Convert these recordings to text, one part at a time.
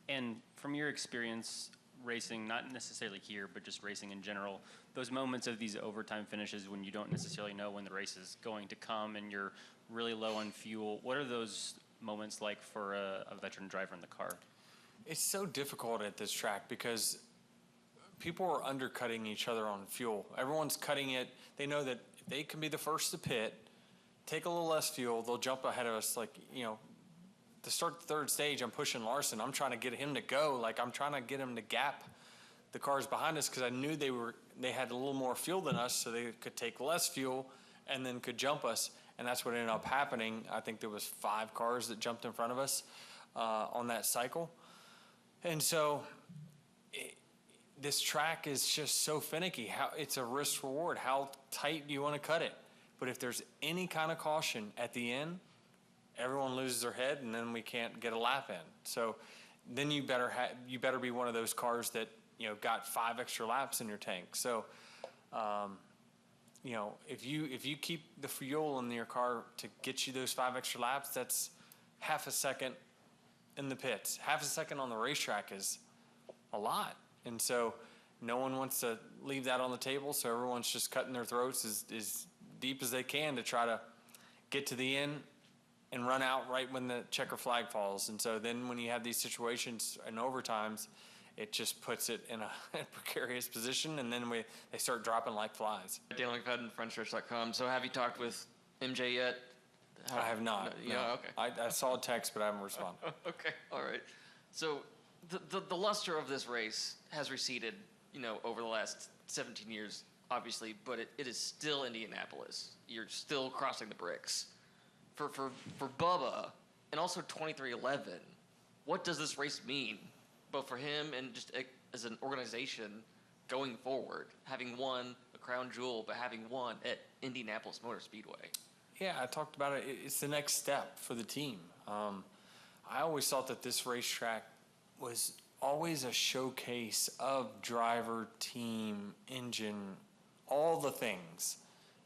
And from your experience racing, not necessarily here, but just racing in general, those moments of these overtime finishes when you don't necessarily know when the race is going to come and you're really low on fuel, what are those moments like for a veteran driver in the car? It's so difficult at this track because people are undercutting each other on fuel. Everyone's cutting it. They know that if they can be the first to pit, take a little less fuel, they'll jump ahead of us. Like, you know, to start the third stage, I'm pushing Larson. I'm trying to get him to go. Like, I'm trying to get him to gap the cars behind us because I knew they had a little more fuel than us, so they could take less fuel and then could jump us. And that's what ended up happening. I think there was 5 cars that jumped in front of us on that cycle. And so this track is just so finicky. It's a risk reward. How tight do you want to cut it? But if there's any kind of caution at the end, everyone loses their head, and then we can't get a lap in. So then you better be one of those cars that, you know, got 5 extra laps in your tank. So, you know, if you keep the fuel in your car to get you those 5 extra laps, that's half a second in the pits. Half a second on the racetrack is a lot. And so no one wants to leave that on the table, so everyone's just cutting their throats as deep as they can to try to get to the end and run out right when the checker flag falls. And so then when you have these situations and overtimes, it just puts it in a precarious position, and then they start dropping like flies. Dan McFadden, FrenchStretch.com. So have you talked with MJ yet? I have not. No. Okay. I saw a text, but I haven't responded. Okay, all right. So the luster of this race has receded, you know, over the last 17 years, obviously, but it is still Indianapolis. You're still crossing the bricks. For Bubba, and also 2311, what does this race mean, both for him and just as an organization going forward, having won a crown jewel, but having won at Indianapolis Motor Speedway? Yeah, I talked about it. It's the next step for the team. I always thought that this racetrack was always a showcase of driver, team, engine, all the things.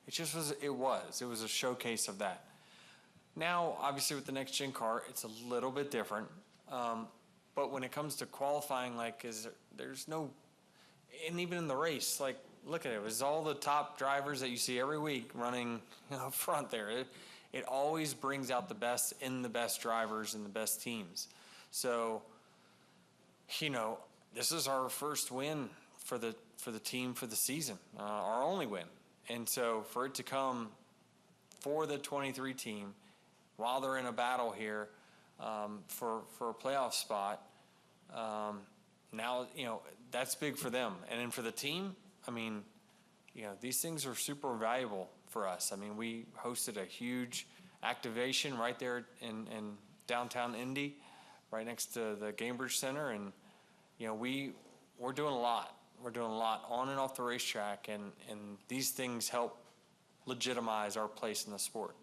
It was a showcase of that. Now, obviously, with the next-gen car, it's a little bit different. But when it comes to qualifying, like, there's no, and even in the race, like, look at it. It was all the top drivers that you see every week running up front there. It always brings out the best in the best drivers and the best teams. So, you know, this is our first win for the team for the season, our only win. And so for it to come for the 23 team while they're in a battle here for a playoff spot, now, you know, that's big for them. And then for the team, I mean, you know, these things are super valuable for us. I mean, we hosted a huge activation right there in downtown Indy, right next to the Gamebridge Center. And, you know, we're doing a lot. We're doing a lot on and off the racetrack, and these things help legitimize our place in the sport.